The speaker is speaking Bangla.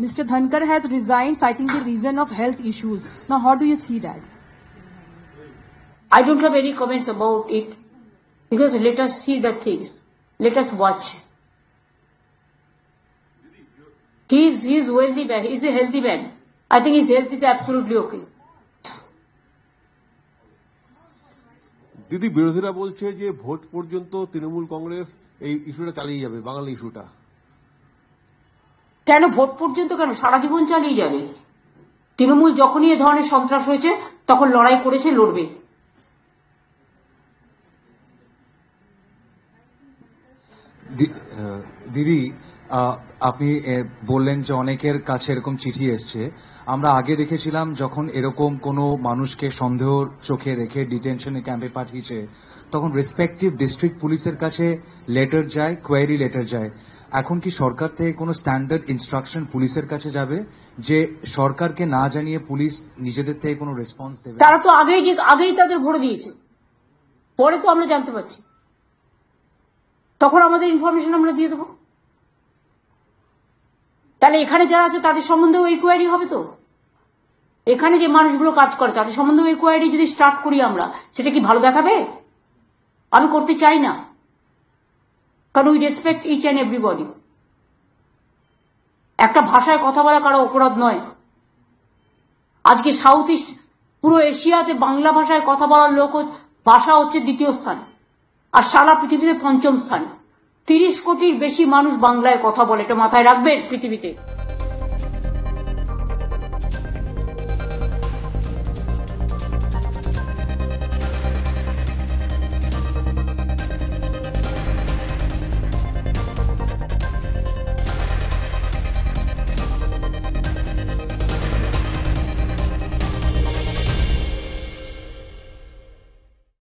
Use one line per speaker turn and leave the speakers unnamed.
Mr. Dhankar has resigned citing the reason of health issues. Now, how do you see that?
I don't have any comments about it because let us see the things. Let us watch. He is wealthy man. He is a healthy man. I think his health is absolutely okay.
দিদি বিরোধীরা বলছে যে ভোট পর্যন্ত তৃণমূল কংগ্রেস এই ইস্যুটা চালিয়ে যাবে, বাঙালি ইস্যুটা।
কেন ভোট পর্যন্ত কেন, সারা জীবন চালিয়ে যাবে। তৃণমূল যখনই এ ধরনের সন্ত্রাস হয়েছে তখন লড়াই করেছে, লড়বে।
দিদি আপনি বললেন যে অনেকের কাছে এরকম চিঠি এসছে। আমরা আগে দেখেছিলাম যখন এরকম কোনো মানুষকে সন্দেহর চোখে রেখে ডিটেনশন ক্যাম্পে পাঠিয়েছে তখন রেসপেক্টিভ ডিস্ট্রিক্ট পুলিশের কাছে লেটার যায়, কোয়েরি লেটার যায়। এখন কি সরকার থেকে কোনো স্ট্যান্ডার্ড ইনস্ট্রাকশন পুলিশের কাছে যাবে যে সরকারকে না জানিয়ে পুলিশ নিজেদের থেকে কোনো রেসপন্স দেবে?
তারা তো আগেই তাদের ভরে দিয়েছে, পরে তো আমরা জানতে পারছি, তখন আমাদের ইনফরমেশন আমরা দিয়ে দেবো। তাহলে এখানে যারা আছে তাদের সম্বন্ধেও এই কোয়ারি হবে তো? এখানে যে মানুষগুলো কাজ করে তাদের সম্বন্ধেও এই কোয়ারি যদি স্টার্ট করি আমরা, সেটা কি ভালো দেখাবে? আমি করতে চাই না, কারণ we respect each and everybody. একটা ভাষায় কথা বলা কারো অপরাধ নয়। আজকে সাউথ ইস্ট পুরো এশিয়াতে বাংলা ভাষায় কথা বলার ভাষা হচ্ছে দ্বিতীয় স্থান, আর সারা পৃথিবীতে পঞ্চম স্থান। 30 কোটির বেশি মানুষ বাংলায় কথা বলে, এটা মাথায় রাখবেন পৃথিবীতে।